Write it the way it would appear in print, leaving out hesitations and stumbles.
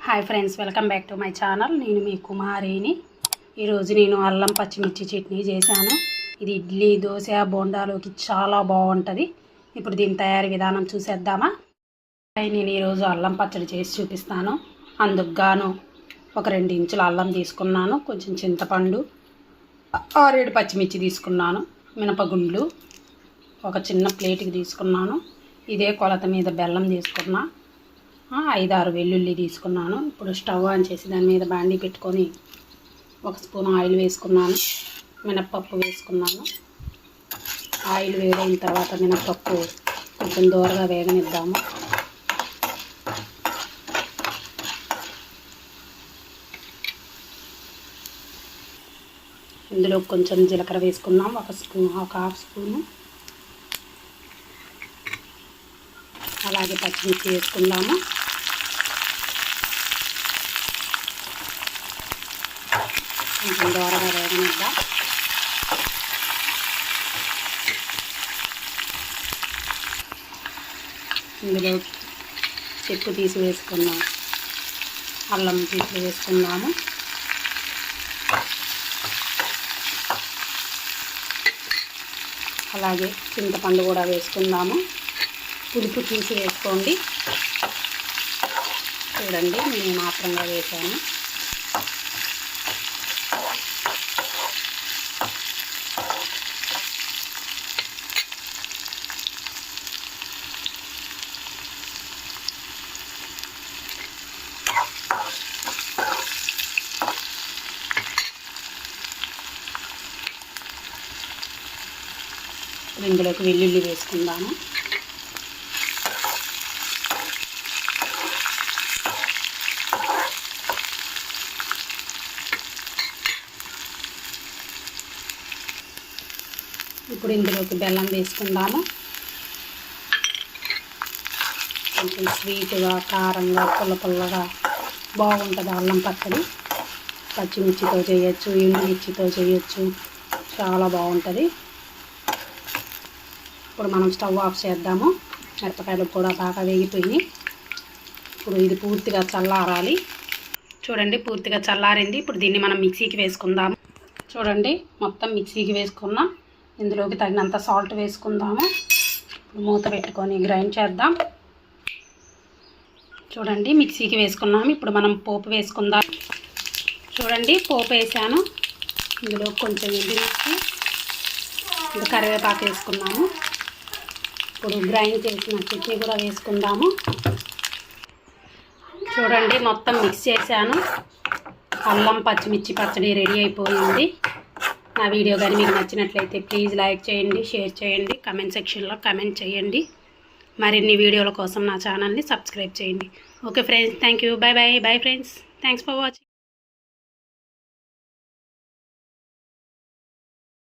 Hi friends, welcome back to my channel. నేను మీ కుమారిని. ఈరోజు నేను అల్లం పచ్చిమిర్చి చట్నీ చేశాను. ఇది ఇడ్లీ, దోశ, బోండాలోకి చాలా బాగుంటుంది. ఇప్పుడు దీని తయారీ విధానం చూసేద్దామా. నేను ఈరోజు అల్లం పచ్చడి చేసి చూపిస్తాను. అందుకు గాను ఒక 2 ఇంచుల అల్లం తీసుకున్నాను, కొంచెం చింతపండు, 6-7 పచ్చిమిర్చి తీసుకున్నాను, మినపగుండ్లు ఒక చిన్న ప్లేట్కి తీసుకున్నాను. ఇదే కొలత మీద బెల్లం తీసుకున్నా, 5-6 వెల్లుల్లి తీసుకున్నాను. ఇప్పుడు స్టవ్ ఆన్ చేసి దాని మీద బాండీ పెట్టుకొని 1 స్పూన్ ఆయిల్ వేసుకున్నాను. మినప్పప్పు వేసుకున్నాను. ఆయిల్ వేడైన తర్వాత మినప్పప్పు కొంచెం దూరగా వేగనిద్దాము. ఇందులో కొంచెం జీలకర్ర వేసుకున్నాం, 1/2 స్పూను. అలాగే పచ్చిమిర్చి వేసుకుందాము. కొంచెం దూరగా వేగనిద్దాం. ఇందులో చెక్కు తీసి వేసుకున్నాం, అల్లం తీసి వేసుకుందాము. అలాగే చింతపండు కూడా వేసుకుందాము. పులుపు తీసి వేసుకోండి. చూడండి, నేను మాత్రంగా వేసాను. ఇందులోకి వెల్లుల్లి వేసుకుందాము. ఇప్పుడు ఇందులోకి బెల్లం వేసుకుందాము. కొంచెం స్వీట్గా, కారంగా, పుల్లగా బాగుంటుంది అల్లం పచ్చడి. పచ్చిమిర్చితో చేయొచ్చు, ఎండుమిర్చితో చేయొచ్చు, చాలా బాగుంటుంది. ఇప్పుడు మనం స్టవ్ ఆఫ్ చేద్దాము. మిరపకాయలు కూడా బాగా వేగిపోయినాయి. ఇప్పుడు ఇది పూర్తిగా చల్లారాలి. చూడండి, పూర్తిగా చల్లారింది. ఇప్పుడు దీన్ని మనం మిక్సీకి వేసుకుందాము. చూడండి, మొత్తం మిక్సీకి వేసుకున్నాం. ఇందులోకి తగినంత సాల్ట్ వేసుకుందాము. మూత పెట్టుకొని గ్రైండ్ చేద్దాం. చూడండి, మిక్సీకి వేసుకున్నాము. ఇప్పుడు మనం పోపు వేసుకుందాం. చూడండి, పోపు వేసాను. ఇందులో కొంచెం ఎండుమిర్చి, కరివేపాకు వేసుకున్నాము. ఇప్పుడు గ్రైండ్ చేసిన చట్నీ కూడా వేసుకుందాము. చూడండి, మొత్తం మిక్స్ చేశాను. అల్లం పచ్చిమిర్చి పచ్చడి రెడీ అయిపోయింది. నా వీడియో కానీ మీకు నచ్చినట్లయితే ప్లీజ్ లైక్ చేయండి, షేర్ చేయండి, కమెంట్ సెక్షన్లో కమెంట్ చేయండి. మరిన్ని వీడియోల కోసం నా ఛానల్ని సబ్స్క్రైబ్ చేయండి. Okay friends, thank you. Bye friends. Thanks for watching.